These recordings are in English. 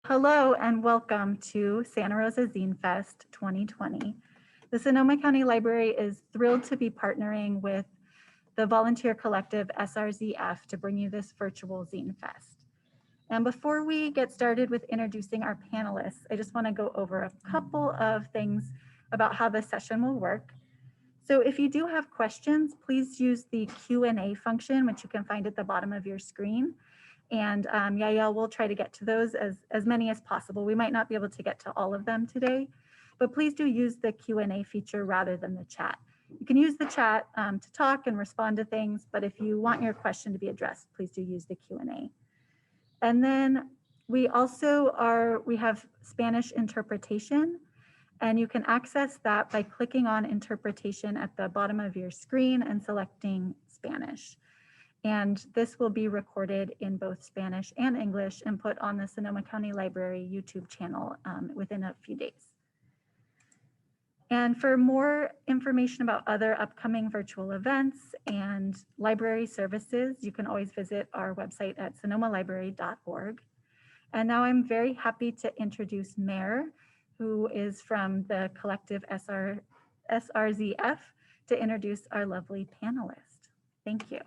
Hello and welcome to Santa Rosa Zine Fest 2020. The Sonoma County Library is thrilled to be partnering with the volunteer collective SRZF to bring you this virtual Zine Fest. And before we get started with introducing our panelists, I just want to go over a couple of things about how this session will work. So if you do have questions, please use the Q&A function, which you can find at the bottom of your screen. And Yael will try to get to those as many as possible. We might not be able to get to all of them today, but please do use the Q&A feature rather than the chat. You can use the chat to talk and respond to things, but if you want your question to be addressed, please do use the Q&A. And then we have Spanish interpretation, and you can access that by clicking on interpretation at the bottom of your screen and selecting Spanish. And this will be recorded in both Spanish and English and put on the Sonoma County Library YouTube channel within a few days. And for more information about other upcoming virtual events and library services, you can always visit our website at sonomalibrary.org. And now I'm very happy to introduce Mare, who is from the collective SRZF, to introduce our lovely panelist. Thank you.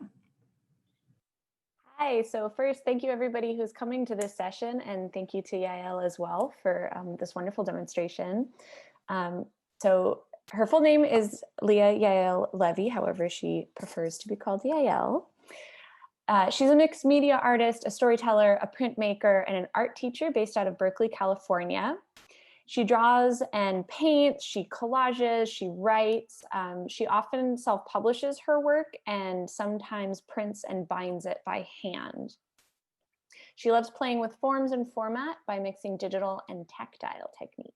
Hi, so first, thank you everybody who's coming to this session, and thank you to Yael as well for this wonderful demonstration. So her full name is Leah Yael Levy, however she prefers to be called Yael. She's a mixed media artist, a storyteller, a printmaker, and an art teacher based out of Berkeley, California. She draws and paints, she collages, she writes. She often self-publishes her work and sometimes prints and binds it by hand. She loves playing with forms and format by mixing digital and tactile techniques.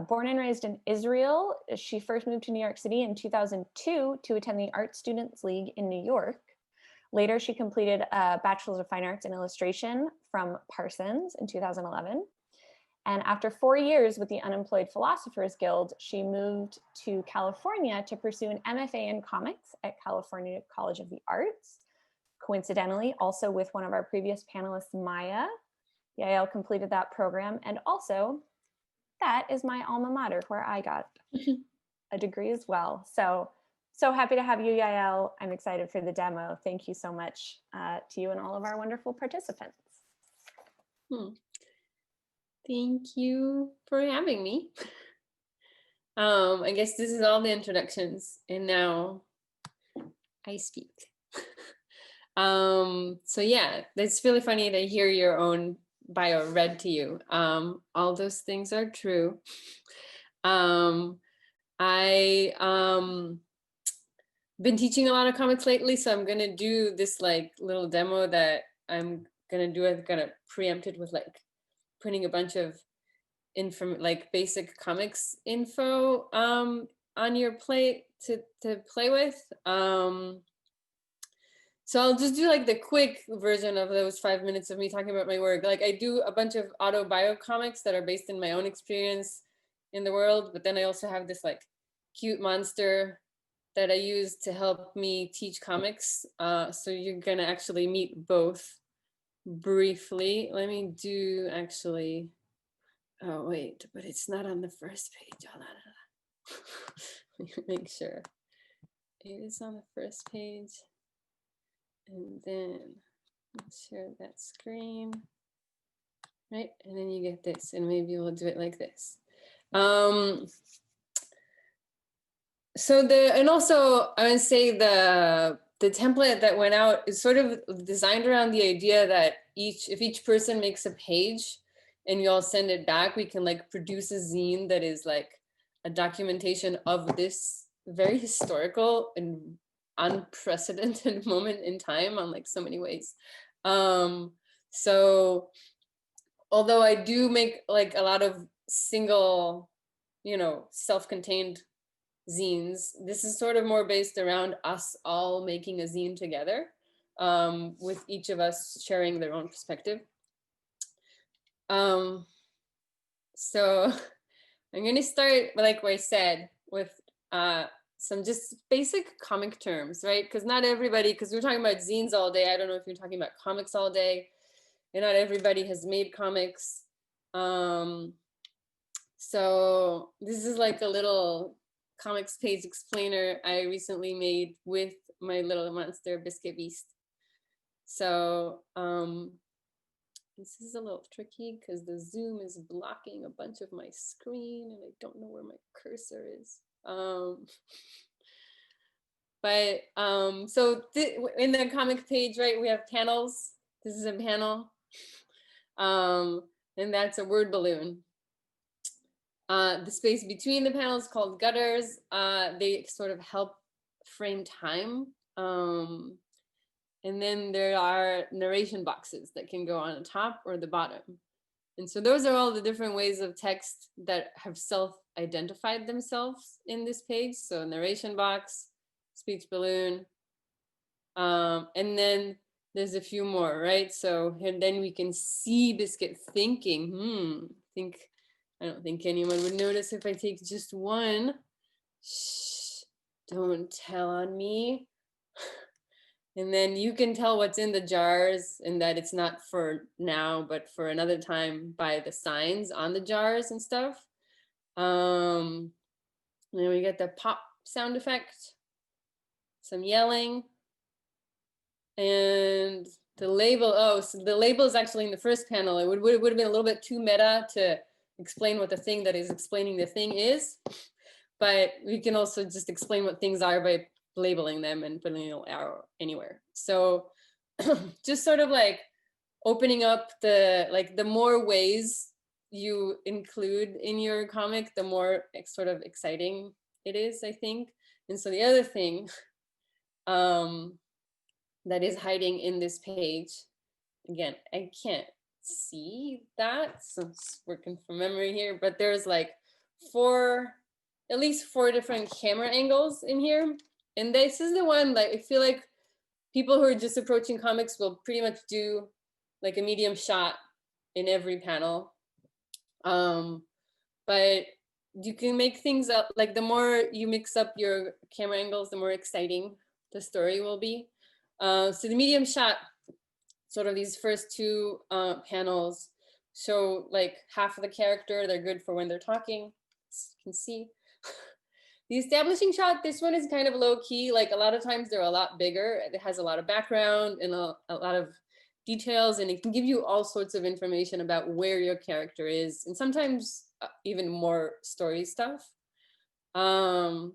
Born and raised in Israel, she first moved to New York City in 2002 to attend the Art Students League in New York. Later, she completed a Bachelor's of Fine Arts in Illustration from Parsons in 2011. And after 4 years with the Unemployed Philosophers Guild, she moved to California to pursue an MFA in comics at California College of the Arts. Coincidentally, also with one of our previous panelists, Maya. Yael completed that program. And also, that is my alma mater, where I got a degree as well. So happy to have you, Yael. I'm excited for the demo. Thank you so much to you and all of our wonderful participants. Thank you for having me. I guess this is all the introductions, and now I speak. So yeah, it's really funny to hear your own bio read to you. All those things are true. I been teaching a lot of comics lately, so I'm gonna do this like little demo that I'm gonna do. I'm gonna preempt it with like putting a bunch of basic comics info on your plate to play with. So I'll just do like the quick version of those 5 minutes of me talking about my work. Like I do a bunch of autobio comics that are based in my own experience in the world, but then I also have this like cute monster that I use to help me teach comics. So you're gonna actually meet both briefly. Let me do actually, oh wait, but it's not on the first page. Hold on. Let me make sure. It is on the first page. And then share that screen, right? And then you get this, and maybe we'll do it like this. And also I would say the template that went out is sort of designed around the idea that if each person makes a page and you all send it back, we can like produce a zine that is like a documentation of this very historical and unprecedented moment in time on like so many ways. So although I do make like a lot of single, self-contained zines, this is sort of more based around us all making a zine together, with each of us sharing their own perspective. So I'm going to start, like I said, with some just basic comic terms, right? Because not everybody, because we're talking about zines all day. I don't know if you're talking about comics all day. and not everybody has made comics. So this is like a little comics page explainer I recently made with my little monster Biscuit Beast. So this is a little tricky because the zoom is blocking a bunch of my screen and I don't know where my cursor is. So in the comic page, right, we have panels. This is a panel, and that's a word balloon. The space between the panels called gutters. They sort of help frame time. And then there are narration boxes that can go on the top or the bottom. And so those are all the different ways of text that have self-identified themselves in this page. So narration box, speech balloon, and then there's a few more, right? So and then we can see Biscuit thinking, I don't think anyone would notice if I take just one. Shh, don't tell on me. And then you can tell what's in the jars and that it's not for now, but for another time by the signs on the jars and stuff. Then we get the pop sound effect, some yelling, and the label. Oh, so the label is actually in the first panel. It would have been a little bit too meta to explain what the thing that is explaining the thing is. But we can also just explain what things are by labeling them and putting a little arrow anywhere. So just sort of like opening up the more ways you include in your comic, the more sort of exciting it is, I think. And so the other thing that is hiding in this page, again, I can't see that, so I'm just working from memory here, but there's like at least four different camera angles in here. And this is the one that I feel like people who are just approaching comics will pretty much do like a medium shot in every panel. But you can make things up, like the more you mix up your camera angles, the more exciting the story will be. So the medium shot, sort of these first two panels show like half of the character. They're good for when they're talking, as you can see. The establishing shot, this one is kind of low key. Like a lot of times they're a lot bigger. It has a lot of background and a lot of details, and it can give you all sorts of information about where your character is, and sometimes even more story stuff. In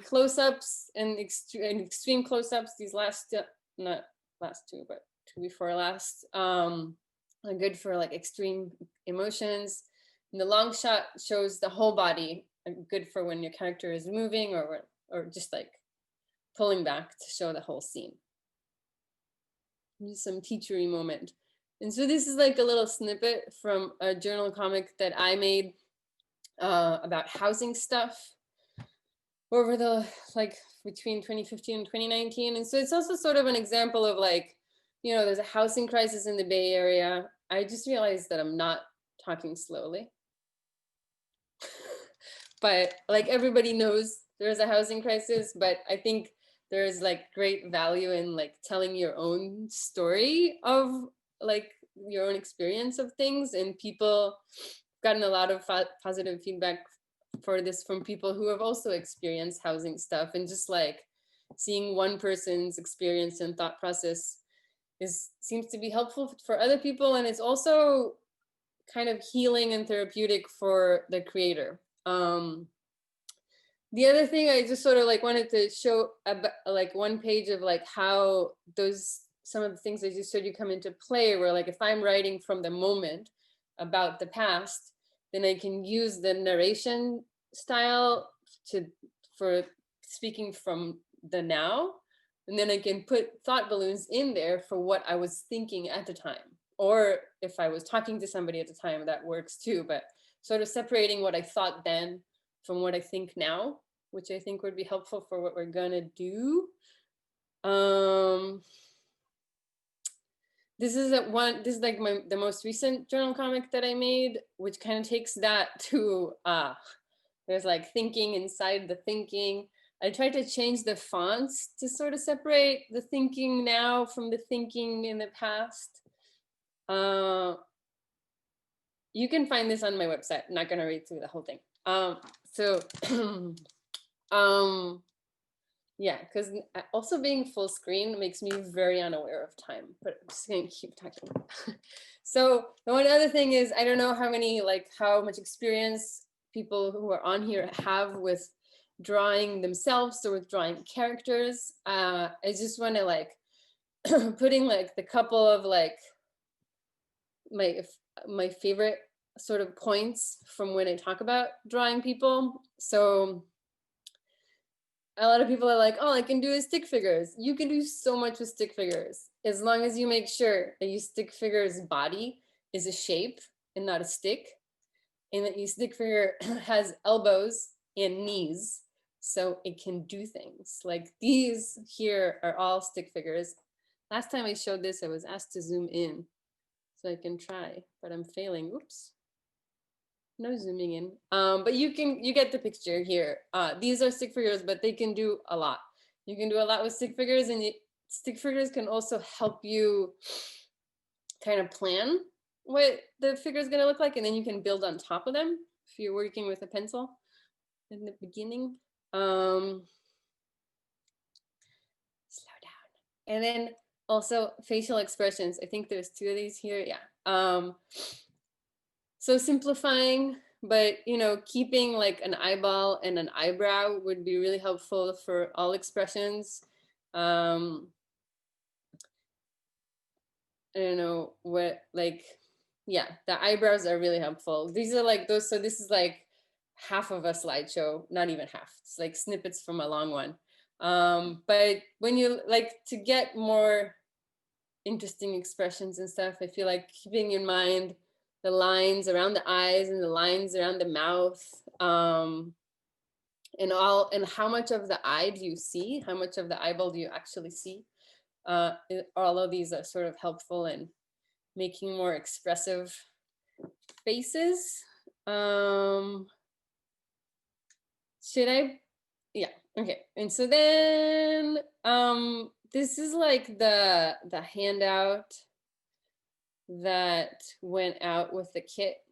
close-ups and extreme close-ups, these last, not last two, but two before last, are good for like extreme emotions. And the long shot shows the whole body, good for when your character is moving or just like pulling back to show the whole scene. Just some teachery moment. And so this is like a little snippet from a journal comic that I made about housing stuff over the between 2015 and 2019. And so it's also sort of an example of like, you know, there's a housing crisis in the Bay Area. I just realized that I'm not talking slowly. But like everybody knows there's a housing crisis, but I think there's like great value in like telling your own story of like your own experience of things, and people gotten a lot of positive feedback for this from people who have also experienced housing stuff, and just like seeing one person's experience and thought process seems to be helpful for other people, and it's also kind of healing and therapeutic for the creator. The other thing I just sort of like wanted to show about, like one page of like how some of the things I just showed you come into play, where like if I'm writing from the moment about the past, then I can use the narration style for speaking from the now, and then I can put thought balloons in there for what I was thinking at the time, or if I was talking to somebody at the time, that works too, but sort of separating what I thought then from what I think now, which I think would be helpful for what we're gonna do. This is like the most recent journal comic that I made, which kind of takes that to, there's like thinking inside the thinking. I tried to change the fonts to sort of separate the thinking now from the thinking in the past. You can find this on my website. I'm not gonna read through the whole thing. So yeah, because also being full screen makes me very unaware of time, but I'm just gonna keep talking. So the one other thing is, I don't know how much experience people who are on here have with drawing themselves or with drawing characters. I just want to like putting like the couple of like my favorite sort of points from when I talk about drawing people. So a lot of people are like, all I can do is stick figures. You can do so much with stick figures, as long as you make sure that your stick figure's body is a shape and not a stick, and that your stick figure has elbows and knees, so it can do things. Like these here are all stick figures. Last time I showed this, I was asked to zoom in so I can try, but I'm failing. Oops. No zooming in, but you get the picture here. These are stick figures, but they can do a lot. You can do a lot with stick figures, and stick figures can also help you kind of plan what the figure is going to look like, and then you can build on top of them if you're working with a pencil in the beginning. Slow down. And then also facial expressions. I think there's 2 of these here. Yeah. So simplifying, but keeping like an eyeball and an eyebrow would be really helpful for all expressions. I don't know what, like, yeah, the eyebrows are really helpful. These are like those, so this is like half of a slideshow, not even half. It's like snippets from a long one. But when you like to get more interesting expressions and stuff, I feel like keeping in mind the lines around the eyes and the lines around the mouth, and how much of the eye do you see? How much of the eyeball do you actually see? All of these are sort of helpful in making more expressive faces. Should I? Yeah. Okay. And so then, this is like the handout that went out with the kit,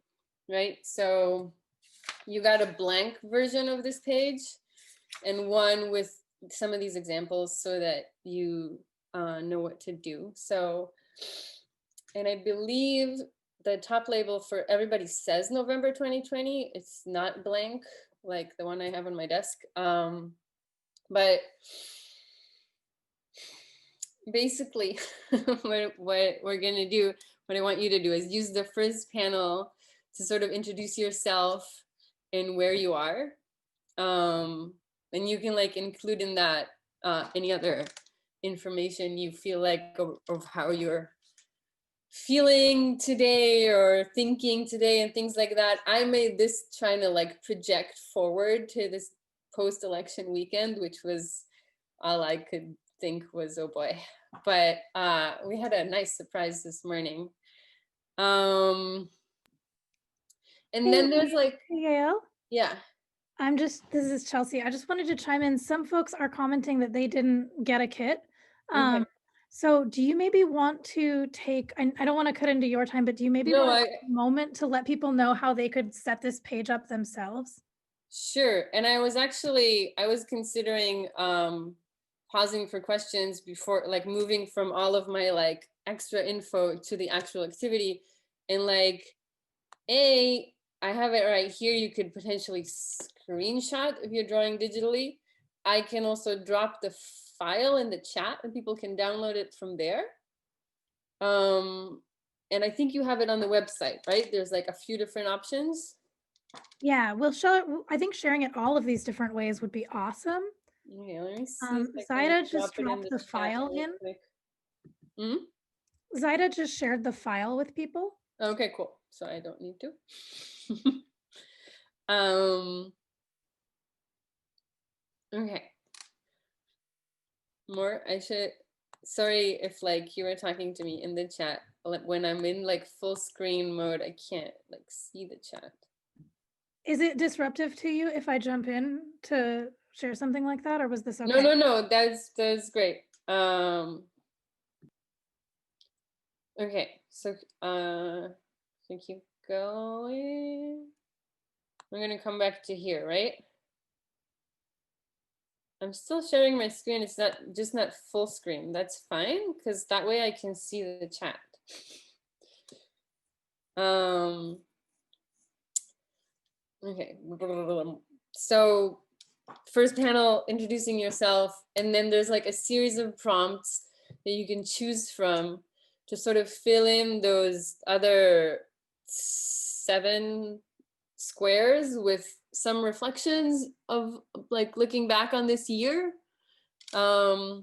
right? So you got a blank version of this page and one with some of these examples so that you know what to do. So, and I believe the top label for everybody says November 2020. It's not blank like the one I have on my desk. But basically what we're going to do, what I want you to do is use the frizz panel to sort of introduce yourself and where you are. And you can like include in that any other information you feel like of how you're feeling today or thinking today and things like that. I made this trying to like project forward to this post-election weekend, which was all I could think was, oh boy. But we had a nice surprise this morning. And then there's like, Yael, yeah. this is Chelsea. I just wanted to chime in. Some folks are commenting that they didn't get a kit. Okay. So do you maybe want to take, I don't want to cut into your time, but do you maybe want to take a moment to let people know how they could set this page up themselves? Sure. And I was considering pausing for questions before like moving from all of my like extra info to the actual activity. And like, I have it right here. You could potentially screenshot if you're drawing digitally. I can also drop the file in the chat and people can download it from there. And I think you have it on the website, right? There's like a few different options. Yeah, we'll show it. I think sharing it all of these different ways would be awesome. Okay, let me see. Zaida just dropped the file in. Zaida just shared the file with people. Okay, cool. So I don't need to. Okay. More, sorry if like you were talking to me in the chat. When I'm in like full screen mode, I can't like see the chat. Is it disruptive to you if I jump in to share something like that, or was this okay? No, that's great. Okay, So keep going. I'm gonna come back to here, right? I'm still sharing my screen. It's not full screen. That's fine, because that way I can see the chat. Okay. So first panel, introducing yourself, and then there's like a series of prompts that you can choose from to sort of fill in those other 7 squares with some reflections of like looking back on this year. I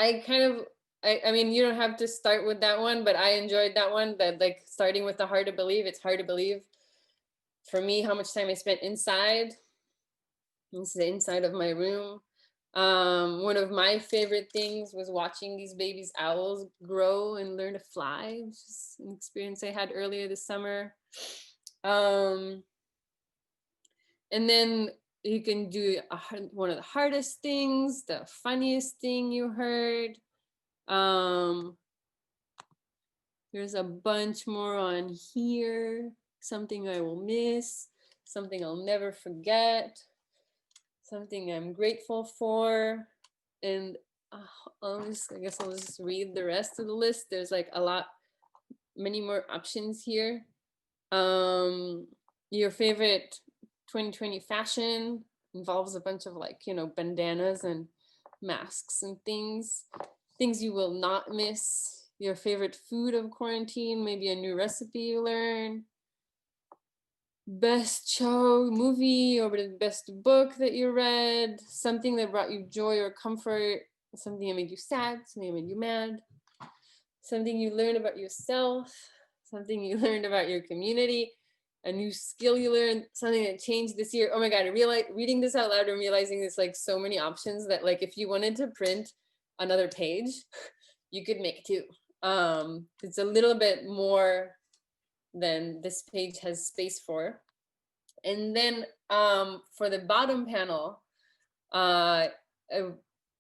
mean, you don't have to start with that one, but I enjoyed that one, that like starting with the hard to believe. It's hard to believe for me how much time I spent inside. This is the inside of my room. One of my favorite things was watching these baby's owls grow and learn to fly, which is an experience I had earlier this summer. And then you can do one of the hardest things, the funniest thing you heard. There's a bunch more on here. Something I will miss, something I'll never forget, something I'm grateful for. And I guess I'll just read the rest of the list. There's like many more options here. Your favorite 2020 fashion involves a bunch of like, bandanas and masks and things you will not miss. Your favorite food of quarantine, maybe a new recipe you learn. Best show, movie, or the best book that you read, something that brought you joy or comfort, something that made you sad, something that made you mad, something you learned about yourself, something you learned about your community, a new skill you learned, something that changed this year. Oh my God, I realized reading this out loud and realizing there's like so many options that like if you wanted to print another page, you could make 2. It's a little bit more than this page has space for. And then for the bottom panel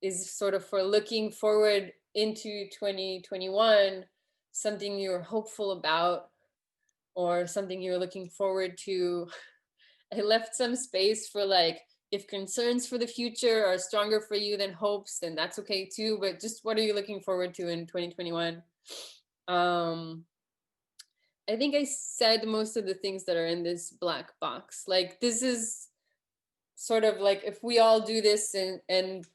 is sort of for looking forward into 2021, something you're hopeful about or something you're looking forward to. I left some space for like, if concerns for the future are stronger for you than hopes, then that's okay too. But just what are you looking forward to in 2021? I think I said most of the things that are in this black box. Like this is sort of like if we all do this and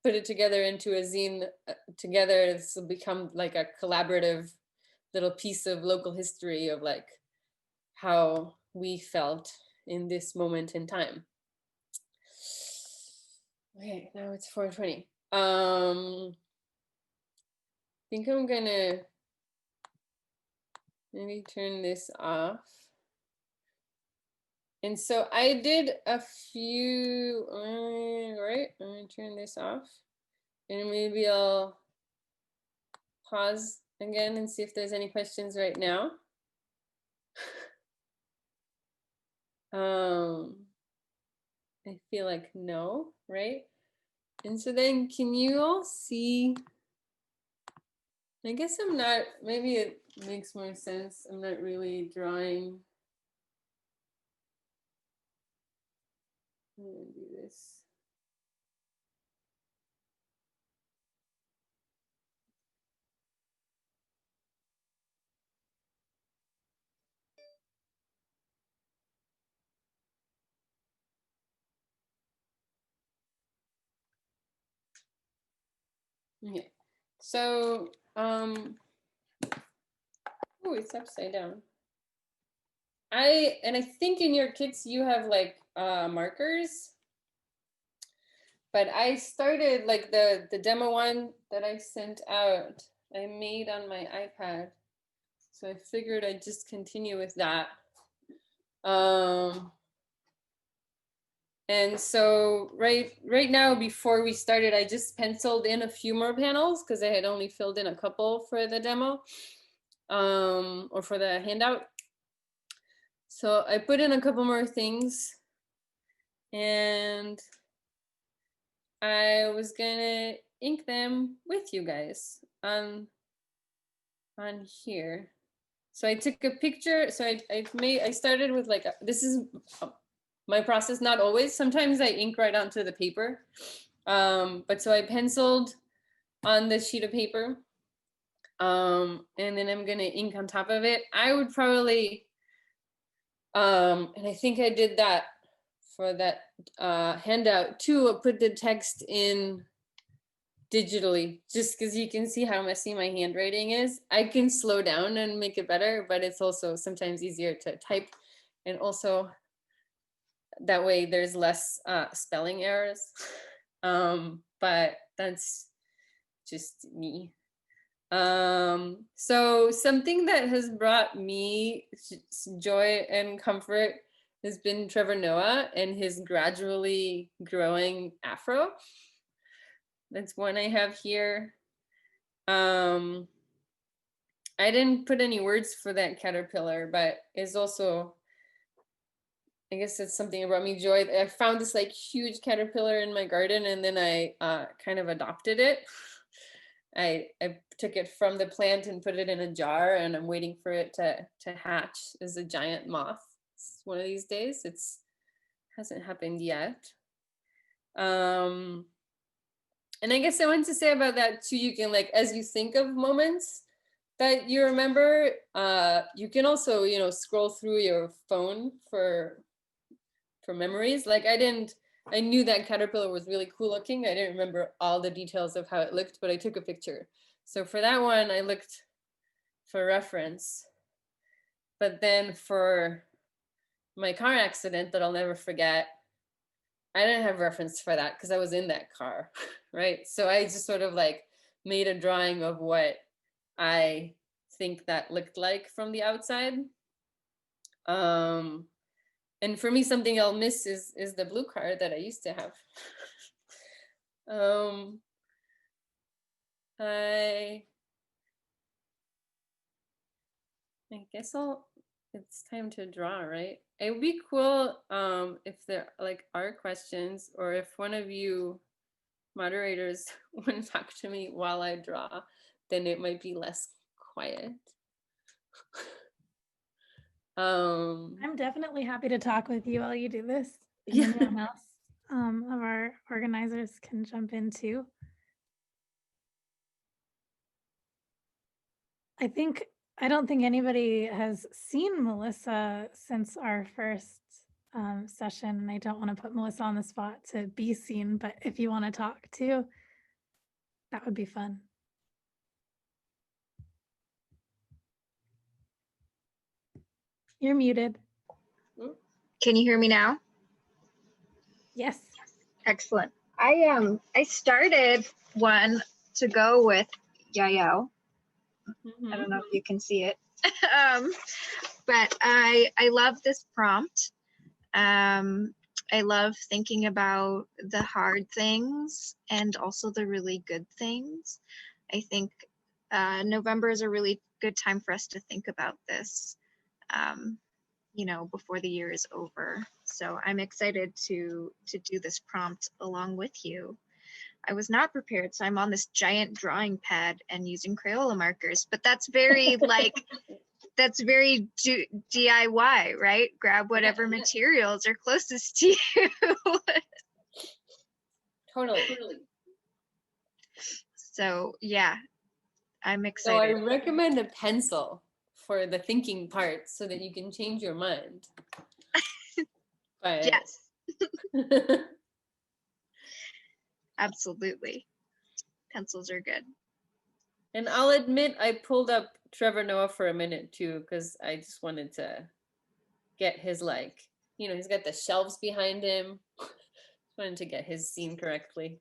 put it together into a zine together, this will become like a collaborative little piece of local history of like how we felt in this moment in time. Okay, now it's 4:20. I think I'm gonna maybe turn this off. And so I did a few, right? I'm gonna turn this off and maybe I'll pause again and see if there's any questions right now. I feel like no, right? And so then can you all see? I guess I'm not, maybe it makes more sense. I'm not really drawing. I'm gonna do this. Okay, so, oh, it's upside down. I think in your kits you have like markers, but I started like the demo one that I sent out, I made on my iPad. So I figured I'd just continue with that. And so right now, before we started, I just penciled in a few more panels because I had only filled in a couple for the demo or for the handout. So I put in a couple more things and I was gonna ink them with you guys on on here. So I took a picture. So I started with like, this is my process, not always. Sometimes I ink right onto the paper. But so I penciled on this sheet of paper. And then I'm gonna ink on top of it. I would probably, and I think I did that for that handout too, put the text in digitally, just because you can see how messy my handwriting is. I can slow down and make it better, but it's also sometimes easier to type, and also that way there's less spelling errors. But that's just me. So something that has brought me joy and comfort has been Trevor Noah and his gradually growing afro. That's one I have here. I didn't put any words for that caterpillar, but it's also, I guess it's something that brought me joy. I found this like huge caterpillar in my garden, and then I kind of adopted it. I took it from the plant and put it in a jar, and I'm waiting for it to hatch as a giant moth. It's one of these days. It's hasn't happened yet. And I guess I wanted to say about that too, you can like, as you think of moments that you remember, you can also, you know, scroll through your phone for memories. Like I knew that caterpillar was really cool looking. I didn't remember all the details of how it looked, but I took a picture. So for that one, I looked for reference. But then for my car accident that I'll never forget, I didn't have reference for that because I was in that car, right? So I just sort of like made a drawing of what I think that looked like from the outside. And for me, something I'll miss is the blue car that I used to have. I guess it's time to draw, right? It would be cool if there like are questions, or if one of you moderators want to talk to me while I draw, then it might be less quiet. I'm definitely happy to talk with you while you do this. And Yeah. anyone else of our organizers can jump in too. I don't think anybody has seen Melissa since our first session, and I don't want to put Melissa on the spot to be seen, but if you want to talk too, that would be fun. You're muted. Can you hear me now? Yes. Excellent. I started one to go with Yael. I don't know if you can see it. But I love this prompt. I love thinking about the hard things and also the really good things. I think November is a really good time for us to think about this, you know, before the year is over. So I'm excited to do this prompt along with you. I was not prepared, so I'm on this giant drawing pad and using Crayola markers, but that's very like, that's very DIY, right? Grab whatever materials are closest to you. Totally. So yeah, I'm So excited. I recommend a pencil for the thinking part so that you can change your mind. But Yes, absolutely. Pencils are good. And I'll admit I pulled up Trevor Noah for a minute too, because I just wanted to get his, like, you know, he's got the shelves behind him. Just wanted to get his scene correctly.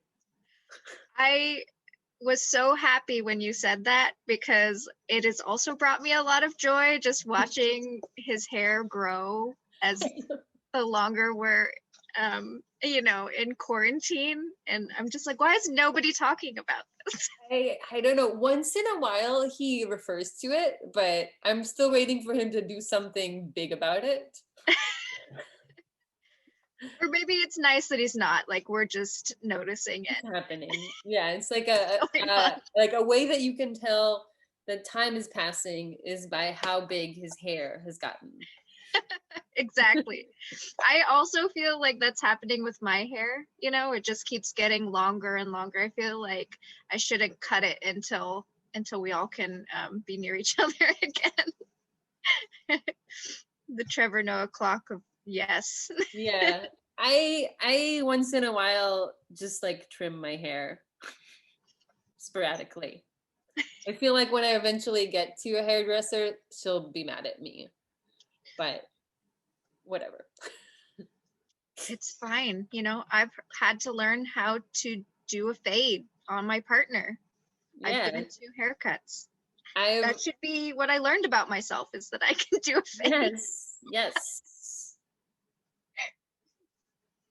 I was so happy when you said that, because it has also brought me a lot of joy just watching his hair grow as the longer we're you know, in quarantine. And I'm just like, why is nobody talking about this? I don't know. Once in a while he refers to it, but I'm still waiting for him to do something big about it. Or maybe it's nice that he's not, like, we're just noticing it. It's happening. Yeah, it's like a way that you can tell that time is passing is by how big his hair has gotten. Exactly. I also feel like that's happening with my hair. You know, it just keeps getting longer and longer. I feel like I shouldn't cut it until we all can be near each other again. The Trevor Noah clock of yes. Yeah. I once in a while just like trim my hair sporadically. I feel like when I eventually get to a hairdresser, she'll be mad at me. But whatever. It's fine. You know, I've had to learn how to do a fade on my partner. I've Yeah. given 2 haircuts. I've That should be what I learned about myself, is that I can do a fade. yes.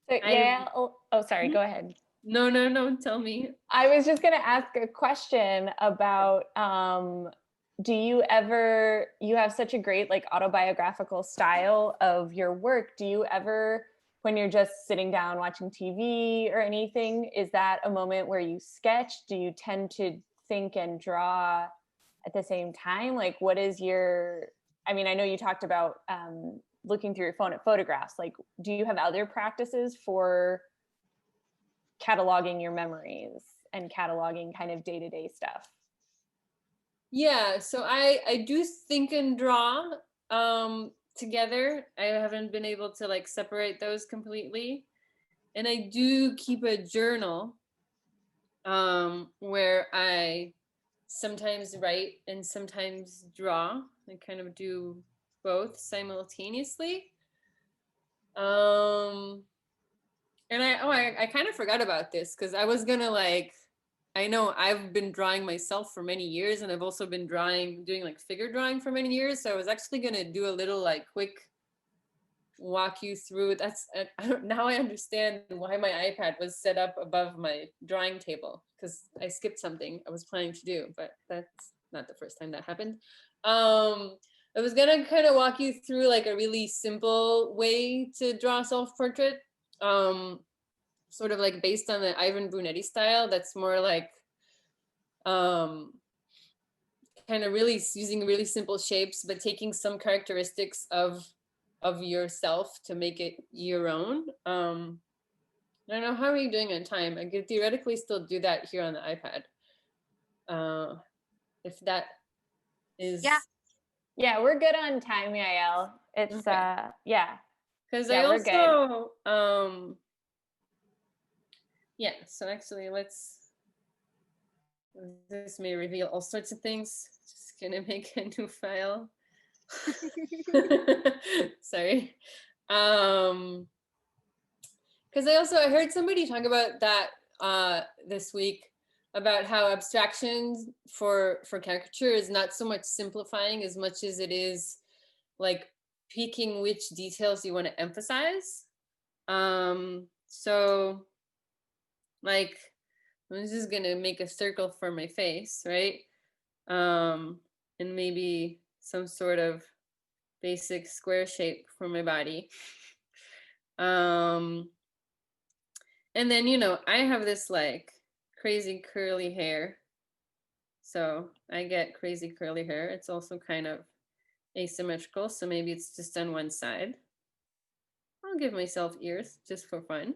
So I- yeah, oh, sorry, go ahead. No, tell me. I was just going to ask a question about do you ever, you have such a great like autobiographical style of your work, do you ever, when you're just sitting down watching TV or anything, is that a moment where you sketch? Do you tend to think and draw at the same time? Like what is your, I mean, I know you talked about looking through your phone at photographs, like do you have other practices for cataloging your memories and cataloging kind of day-to-day stuff? Yeah, so I do think and draw together. I haven't been able to like separate those completely. And I do keep a journal where I sometimes write and sometimes draw. I kind of do both simultaneously. And I kind of forgot about this because I was gonna like, I know I've been drawing myself for many years, and I've also been doing like figure drawing for many years. So I was actually gonna do a little like quick walk you through. Now I understand why my iPad was set up above my drawing table, because I skipped something I was planning to do, but that's not the first time that happened. I was gonna kind of walk you through like a really simple way to draw a self-portrait, sort of like based on the Ivan Brunetti style. That's more like kind of really using really simple shapes, but taking some characteristics of yourself to make it your own. I don't know, how are you doing on time? I could theoretically still do that here on the iPad. If that is... Yeah, we're good on time, Yael. It's, okay. yeah. Because Yeah, I we're also, yeah, so actually this may reveal all sorts of things. Just gonna make a new file. Sorry. Because I heard somebody talk about that this week, about how abstraction for caricature is not so much simplifying as much as it is like picking which details you want to emphasize. So like I'm just gonna make a circle for my face, right? And maybe some sort of basic square shape for my body. And then, I have this like crazy curly hair. So I get crazy curly hair. It's also kind of asymmetrical, so maybe it's just on one side. I'll give myself ears just for fun.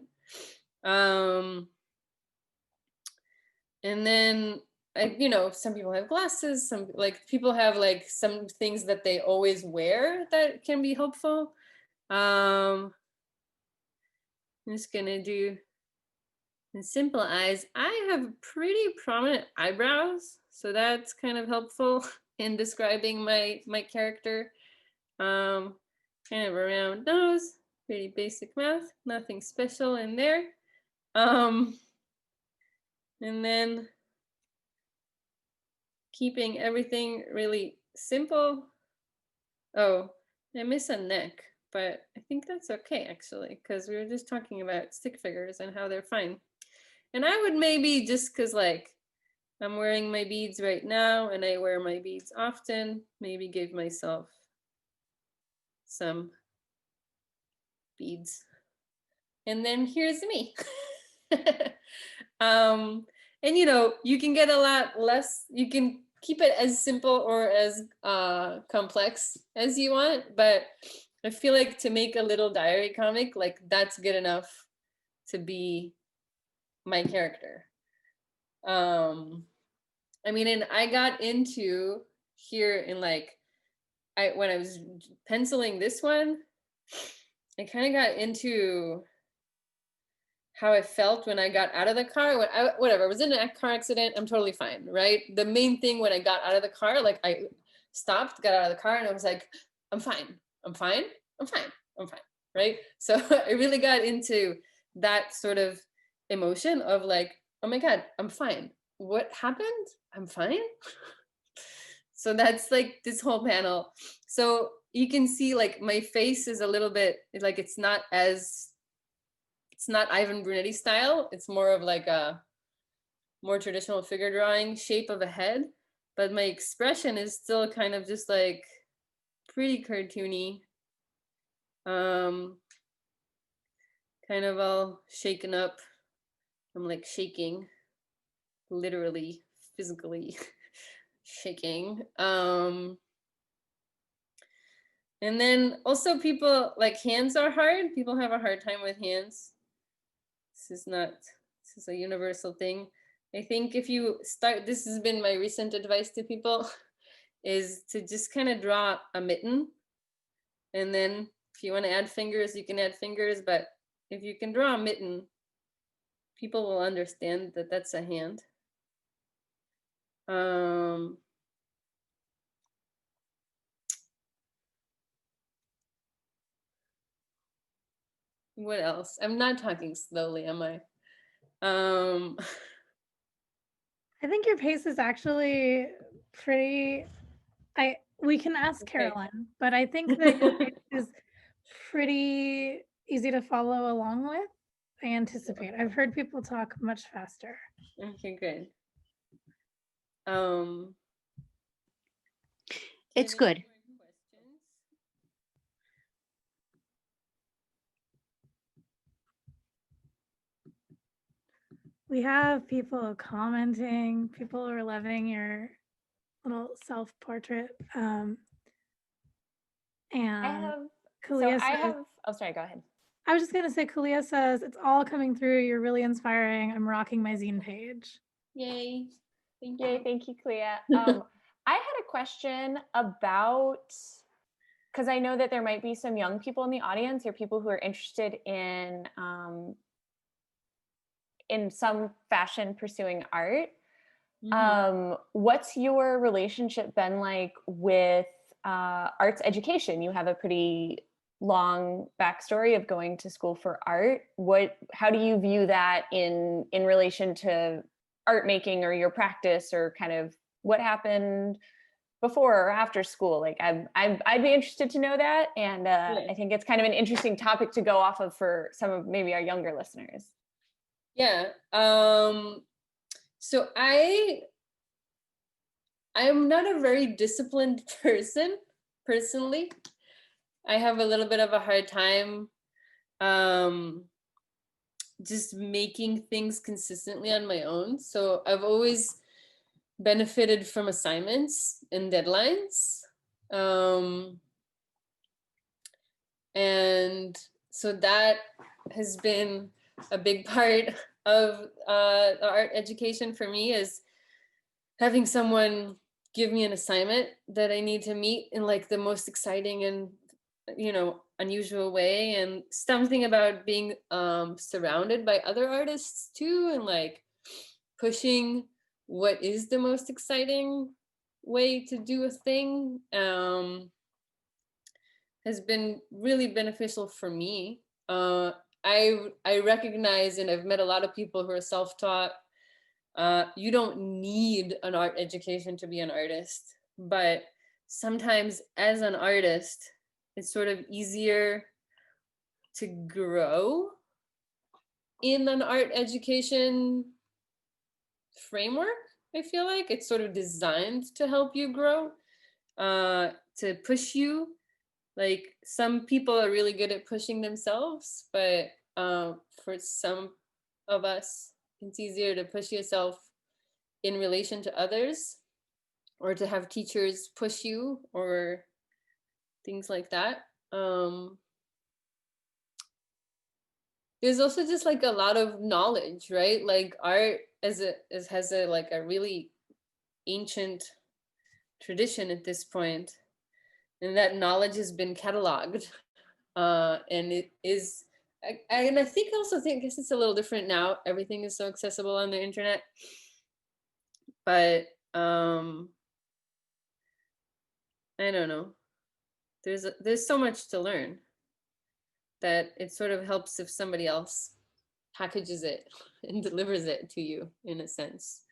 And then some people have glasses, some like people have like some things that they always wear that can be helpful. I'm just gonna do simple eyes. I have pretty prominent eyebrows, so that's kind of helpful in describing my character. Kind of a round nose, pretty basic mouth, nothing special in there. And then keeping everything really simple. Oh, I miss a neck, but I think that's okay actually, because we were just talking about stick figures and how they're fine. And I would maybe, just because like I'm wearing my beads right now and I wear my beads often, maybe give myself some beads. And then here's me. And you can get a lot less, you can keep it as simple or as complex as you want, but I feel like to make a little diary comic, like that's good enough to be my character. I mean, and I got into here in like, when I was penciling this one, I kind of got into how I felt when I got out of the car. Whatever, I was in a car accident, I'm totally fine, right? The main thing when I got out of the car, like I stopped, got out of the car, and I was like, I'm fine, I'm fine, I'm fine, I'm fine, right? So I really got into that sort of emotion of like, oh my God, I'm fine. What happened? I'm fine. So that's like this whole panel. So you can see like my face is a little bit like, it's not Ivan Brunetti style. It's more of like a more traditional figure drawing shape of a head, but my expression is still kind of just like pretty cartoony. Kind of all shaken up. I'm like shaking, literally, physically shaking. And then also people like hands are hard. People have a hard time with hands. This is a universal thing. I think if you start, this has been my recent advice to people, is to just kind of draw a mitten. And then if you want to add fingers, you can add fingers. But if you can draw a mitten, people will understand that that's a hand. What else? I'm not talking slowly, am I? I think your pace is actually pretty. We can ask Okay. Carolyn, but I think that your pace is pretty easy to follow along with. I anticipate. I've heard people talk much faster. Okay, good. It's good. We have people commenting. People are loving your little self-portrait. And Kalia says, oh, sorry, go ahead. I was just gonna say, Kalia says, it's all coming through. You're really inspiring. I'm rocking my zine page. Yay. Thank you. Yay, thank you, Clea. I had a question about, because I know that there might be some young people in the audience or people who are interested in some fashion pursuing art. What's your relationship been like with arts education? You have a pretty long backstory of going to school for art. How do you view that in relation to art making or your practice, or kind of what happened before or after school? Like I'd be interested to know that. And I think it's kind of an interesting topic to go off of for some of maybe our younger listeners. Yeah. So I'm not a very disciplined person, personally. I have a little bit of a hard time just making things consistently on my own. So I've always benefited from assignments and deadlines. And so that has been a big part of art education for me, is having someone give me an assignment that I need to meet in like the most exciting and, unusual way, and something about being surrounded by other artists too, and like pushing what is the most exciting way to do a thing has been really beneficial for me. I recognize, and I've met a lot of people who are self-taught. You don't need an art education to be an artist, but sometimes as an artist, it's sort of easier to grow in an art education framework. I feel like it's sort of designed to help you grow, to push you. Like some people are really good at pushing themselves, but for some of us, it's easier to push yourself in relation to others, or to have teachers push you or things like that. There's also just like a lot of knowledge, right? Like art has a like a really ancient tradition at this point, and that knowledge has been cataloged, and it is. And I think also think, I guess it's a little different now. Everything is so accessible on the internet, but I don't know. There's so much to learn that it sort of helps if somebody else packages it and delivers it to you in a sense.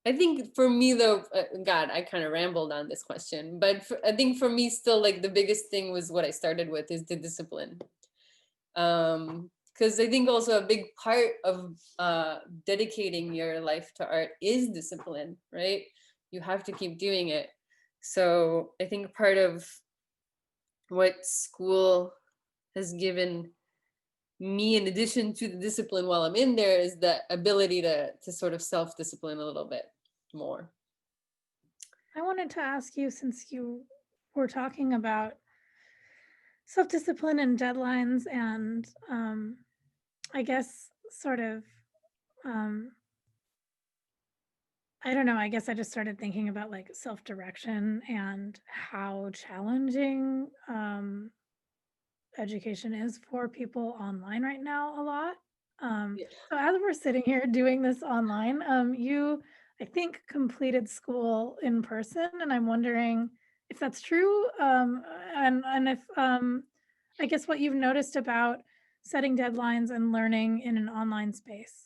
I think for me though, God, I kind of rambled on this question, but I think for me still like the biggest thing was what I started with is the discipline. Because I think also a big part of dedicating your life to art is discipline, right? You have to keep doing it. So I think part of what school has given me, in addition to the discipline while I'm in there, is the ability to sort of self-discipline a little bit more. I wanted to ask you, since you were talking about self-discipline and deadlines, and I guess sort of, I don't know, I guess I just started thinking about like self-direction and how challenging education is for people online right now a lot. Yeah. So as we're sitting here doing this online, you, I think, completed school in person, and I'm wondering if that's true, and if I guess what you've noticed about setting deadlines and learning in an online space.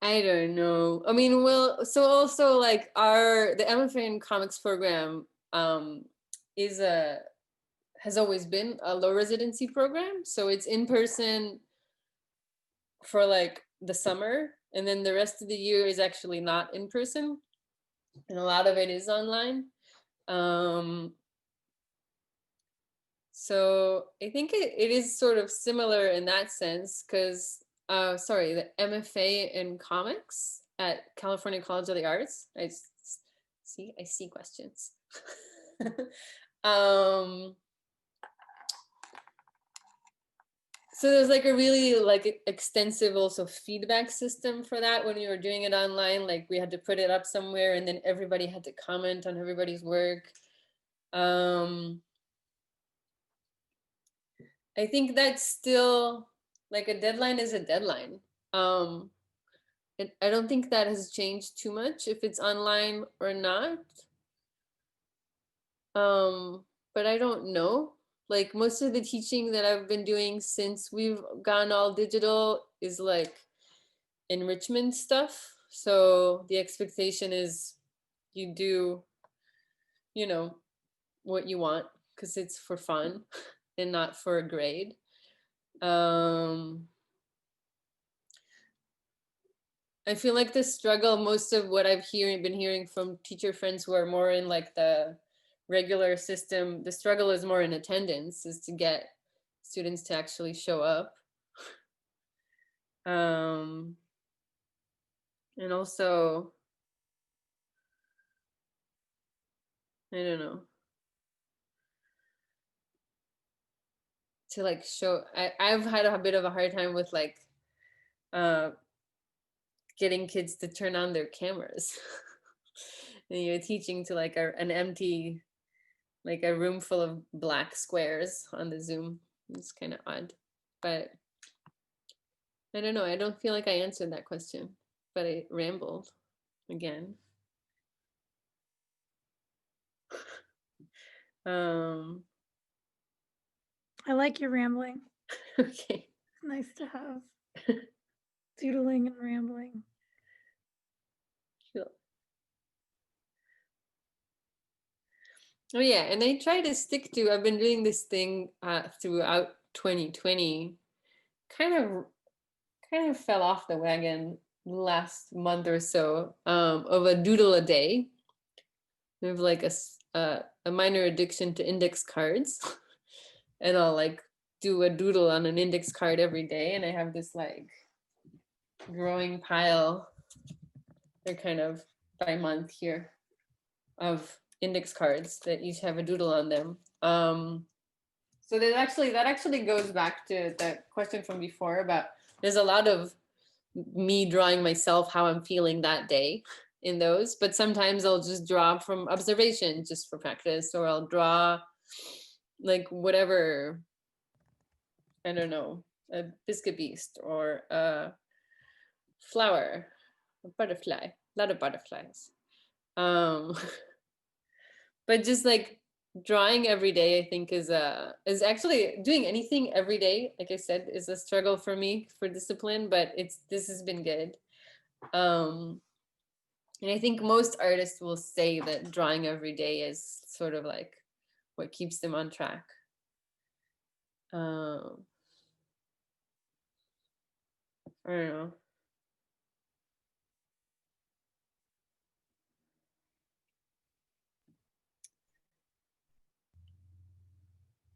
I don't know. I mean, well, so also like the MFA in comics program has always been a low residency program. So it's in person for like the summer, and then the rest of the year is actually not in person, and a lot of it is online. So I think it is sort of similar in that sense, because the MFA in comics at California College of the Arts. I see questions. So there's like a really like extensive also feedback system for that when we were doing it online. Like we had to put it up somewhere, and then everybody had to comment on everybody's work. I think that's still like a deadline is a deadline. I don't think that has changed too much if it's online or not. But I don't know. Like most of the teaching that I've been doing since we've gone all digital is like enrichment stuff. So the expectation is you do, you know, what you want because it's for fun and not for a grade. I feel like the struggle, most of what I've been hearing from teacher friends who are more in like the regular system, the struggle is more in attendance, is to get students to actually show up. And also, I don't know, to like show, I've had a bit of a hard time with like getting kids to turn on their cameras. And you're teaching to like an empty, like a room full of black squares on the Zoom. It's kind of odd, but I don't know. I don't feel like I answered that question, but I rambled again. I like your rambling. Okay. Nice to have doodling and rambling. Cool. Oh yeah, and I try to stick to, I've been doing this thing throughout 2020, kind of fell off the wagon last month or so, of a doodle a day. We have like a minor addiction to index cards. And I'll like do a doodle on an index card every day, and I have this like growing pile. They're kind of by month here of index cards that each have a doodle on them. So that actually goes back to the question from before about there's a lot of me drawing myself how I'm feeling that day in those, but sometimes I'll just draw from observation just for practice, or I'll draw like whatever, I don't know, a biscuit beast or a flower, a butterfly, a lot of butterflies. But just like drawing every day, I think is actually doing anything every day, like I said, is a struggle for me for discipline, but this has been good. And I think most artists will say that drawing every day is sort of like what keeps them on track. I don't know.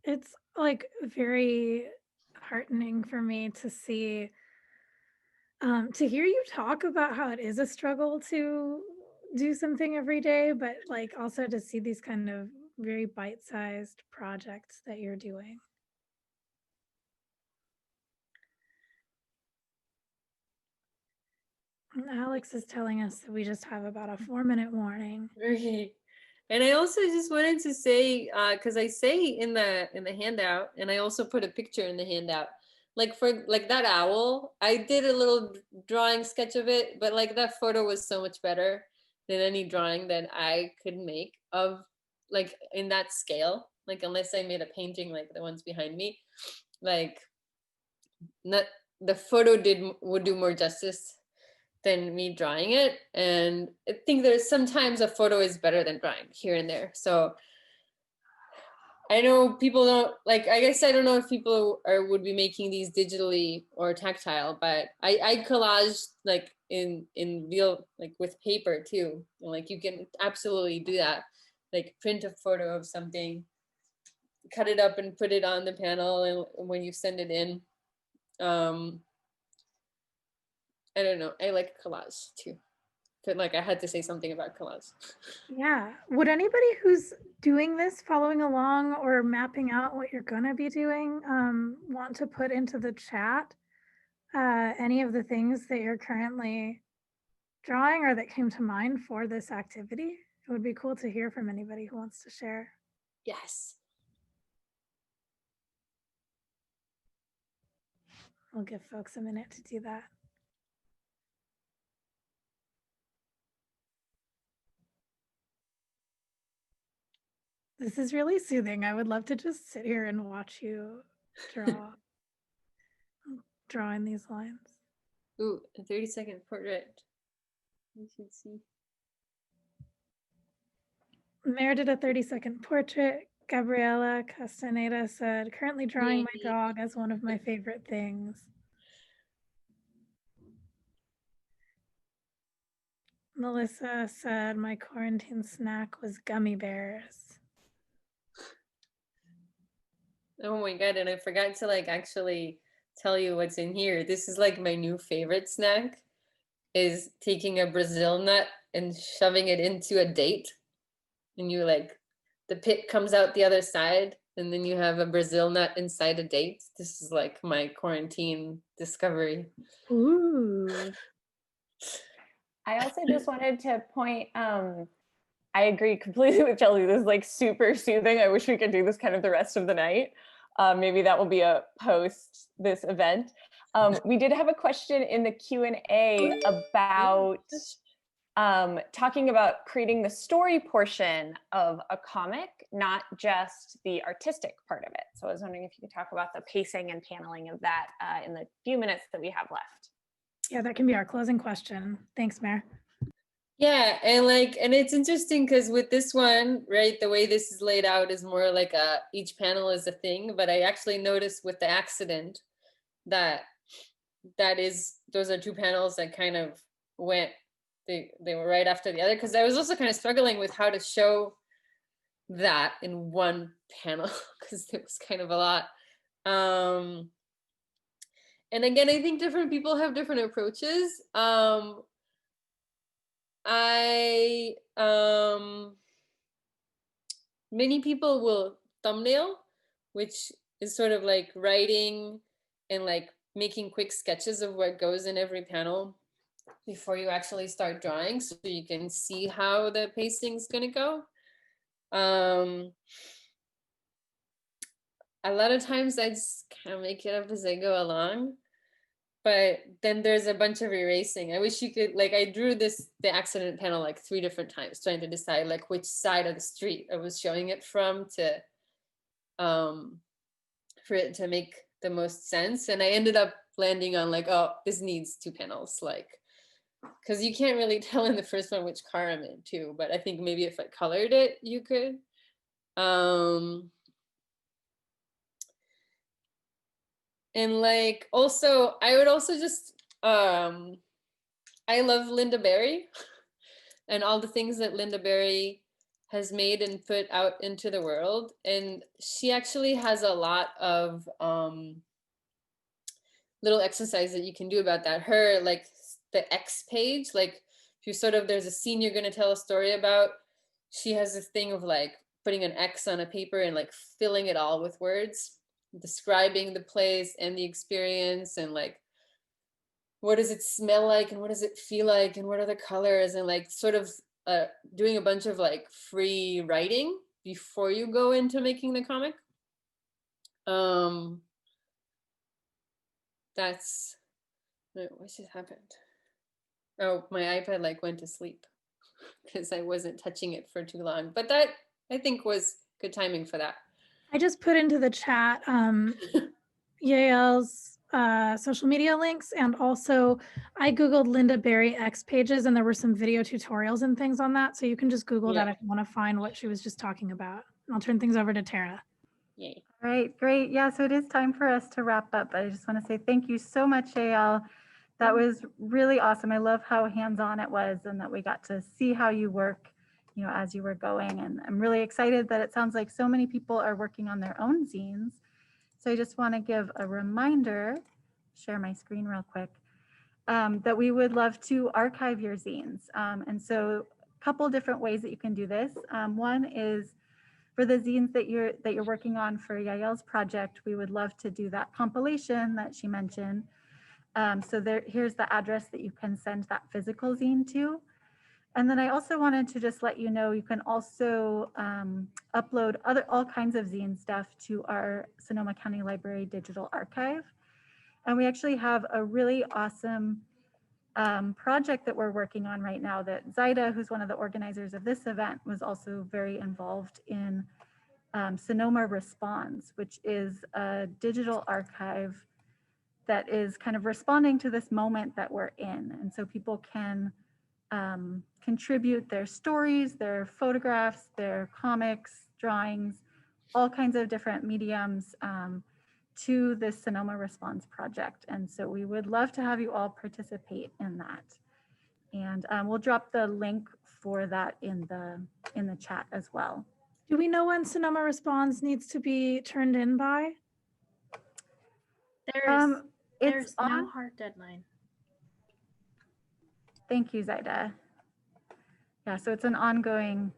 It's like very heartening for me to see, to hear you talk about how it is a struggle to do something every day, but like also to see these kind of very bite-sized projects that you're doing. And Alex is telling us that we just have about a 4-minute warning. Okay. And I also just wanted to say, because I say in the handout, and I also put a picture in the handout, like for like that owl, I did a little drawing sketch of it, but like that photo was so much better than any drawing that I could make of like in that scale. Like unless I made a painting like the ones behind me, like not the photo would do more justice than me drawing it. And I think there's sometimes a photo is better than drawing here and there. So I know people don't like, I guess I don't know if people would be making these digitally or tactile, but I collage like in real, like with paper too. Like you can absolutely do that. Like print a photo of something, cut it up and put it on the panel, and when you send it in, I don't know. I like collage too. But like I had to say something about collage. Yeah. Would anybody who's doing this, following along or mapping out what you're going to be doing, want to put into the chat any of the things that you're currently drawing or that came to mind for this activity? It would be cool to hear from anybody who wants to share. Yes. We'll give folks a minute to do that. This is really soothing. I would love to just sit here and watch you drawing these lines. Ooh, a 30-second portrait. You should see. Mare did a 30-second portrait. Gabriela Castaneda said, currently drawing my dog as one of my favorite things. Melissa said, my quarantine snack was gummy bears. Oh my God, and I forgot to like actually tell you what's in here. This is like my new favorite snack, is taking a Brazil nut and shoving it into a date. And you like, the pit comes out the other side, and then you have a Brazil nut inside a date. This is like my quarantine discovery. Ooh. I also just wanted to point, I agree completely with Chelsea. This is like super soothing. I wish we could do this kind of the rest of the night. Maybe that will be a post this event. We did have a question in the Q&A about talking about creating the story portion of a comic, not just the artistic part of it. So I was wondering if you could talk about the pacing and paneling of that in the few minutes that we have left. Yeah, that can be our closing question. Thanks, Mare. Yeah, and it's interesting because with this one, right, the way this is laid out is more like each panel is a thing, but I actually noticed with the accident that those are two panels that kind of went, they were right after the other, because I was also kind of struggling with how to show that in one panel because it was kind of a lot. And again, I think different people have different approaches. Many people will thumbnail, which is sort of like writing and like making quick sketches of what goes in every panel before you actually start drawing, so you can see how the pacing's gonna go. A lot of times I just kind of make it up as I go along, but then there's a bunch of erasing. I wish you could, like, I drew the accident panel like 3 different times, trying to decide like which side of the street I was showing it from to for it to make the most sense. And I ended up landing on like, oh, this needs 2 panels, like, because you can't really tell in the first one which car I'm in too, but I think maybe if I colored it, you could. And like, also, I would also just, I love Linda Berry and all the things that Linda Berry has made and put out into the world. And she actually has a lot of little exercise that you can do about that. Her, like the X page, like if you sort of, there's a scene you're gonna tell a story about, she has this thing of like putting an X on a paper and like filling it all with words, describing the place and the experience, and like what does it smell like and what does it feel like and what are the colors, and like sort of doing a bunch of like free writing before you go into making the comic. That's, what just happened? Oh, my iPad like went to sleep because I wasn't touching it for too long, but that I think was good timing for that. I just put into the chat Yael's social media links, and also I Googled Linda Berry X pages and there were some video tutorials and things on that. So you can just Google that if you want to find what she was just talking about. I'll turn things over to Tara. Yay. All right, great. Yeah, so it is time for us to wrap up. I just want to say thank you so much, Yael. That was really awesome. I love how hands-on it was and that we got to see how you work, you know, as you were going. And I'm really excited that it sounds like so many people are working on their own zines. So I just want to give a reminder, share my screen real quick, that we would love to archive your zines. And so a couple different ways that you can do this. One is for the zines that you're working on for Yael's project, we would love to do that compilation that she mentioned. So here's the address that you can send that physical zine to. And then I also wanted to just let you know, you can also upload all kinds of zine stuff to our Sonoma County Library digital archive. And we actually have a really awesome project that we're working on right now that Zaida, who's one of the organizers of this event, was also very involved in. Sonoma Responds, which is a digital archive that is kind of responding to this moment that we're in. And so people can contribute their stories, their photographs, their comics, drawings, all kinds of different mediums to this Sonoma Responds project. And so we would love to have you all participate in that. And we'll drop the link for that in the chat as well. Do we know when Sonoma Responds needs to be turned in by? There's no hard deadline. Thank you, Zaida. Yeah, so it's an ongoing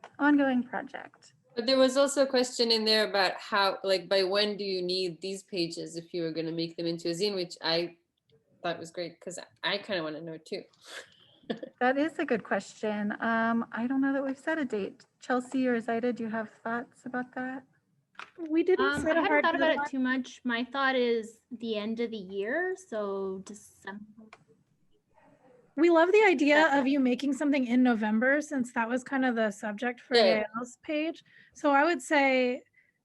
project. But there was also a question in there about how, like, by when do you need these pages if you were going to make them into a zine, which I thought was great because I kind of want to know too. That is a good question. I don't know that we've set a date. Chelsea or Zaida, do you have thoughts about that? We didn't I set a hadn't hard thought about deadline. it too much. My thought is the end of the year, so December. We love the idea of you making something in November, since that was kind of the subject for Yael's page. So I would say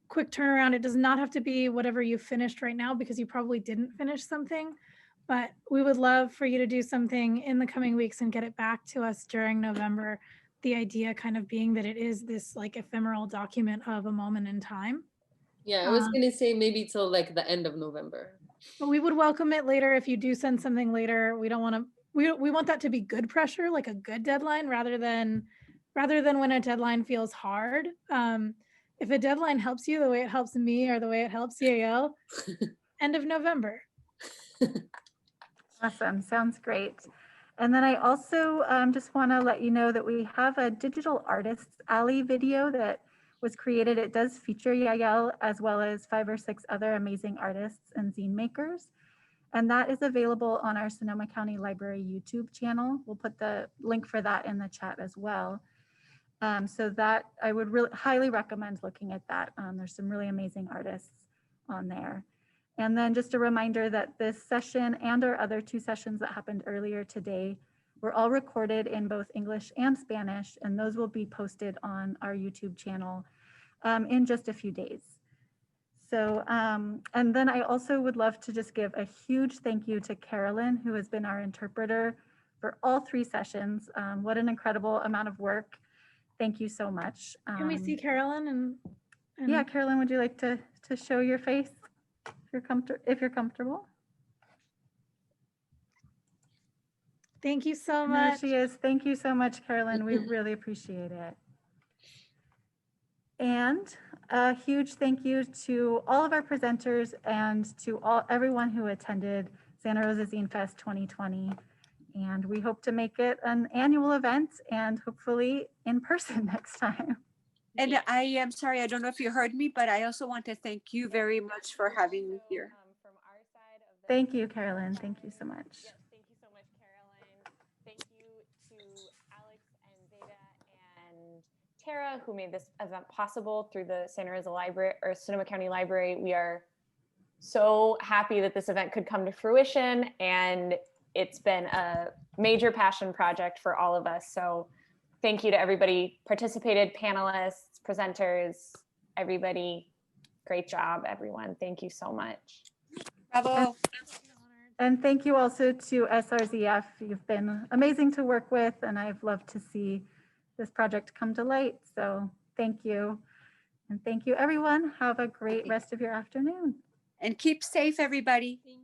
quick turnaround. It does not have to be whatever you finished right now, because you probably didn't finish something, but we would love for you to do something in the coming weeks and get it back to us during November. The idea kind of being that it is this like ephemeral document of a moment in time. Yeah, I was going to say maybe till like the end of November. But we would welcome it later if you do send something later. We don't want to, we want that to be good pressure, like a good deadline, rather than when a deadline feels hard. if a deadline helps you the way it helps me or the way it helps Yael, end of November. Awesome, sounds great. And then I also just want to let you know that we have a digital artists alley video that was created. It does feature Yael as well as 5 or 6 other amazing artists and zine makers. And that is available on our Sonoma County Library YouTube channel. We'll put the link for that in the chat as well. So that I would really highly recommend looking at that. There's some really amazing artists on there. And then just a reminder that this session and our other 2 sessions that happened earlier today were all recorded in both English and Spanish, and those will be posted on our YouTube channel in just a few days. So, and then I also would love to just give a huge thank you to Carolyn, who has been our interpreter for all 3 sessions. What an incredible amount of work. Thank you so much. Can we see Carolyn? And Yeah, Carolyn, would you like to show your face if you're comfortable? Thank you so There much. she is. Thank you so much, Carolyn. We really appreciate it. And a huge thank you to all of our presenters and to everyone who attended Santa Rosa Zine Fest 2020. And we hope to make it an annual event and hopefully in person next time. And I am sorry, I don't know if you heard me, but I also want to thank you very much for having me here. From our side of the Thank you, Carolyn. Thank you so much. Yes, thank you so much, Carolyn. Thank you to Alex and Zeta and Tara, who made this event possible through the Santa Rosa Library or Sonoma County Library. We are so happy that this event could come to fruition, and it's been a major passion project for all of us. So thank you to everybody participated, panelists, presenters, everybody. Great job, everyone. Thank you so much. Bravo. And thank you also to SRZF. You've been amazing to work with, and I've loved to see this project come to light. So thank you. And thank you, everyone. Have a great rest of your afternoon. And keep safe, everybody. Thank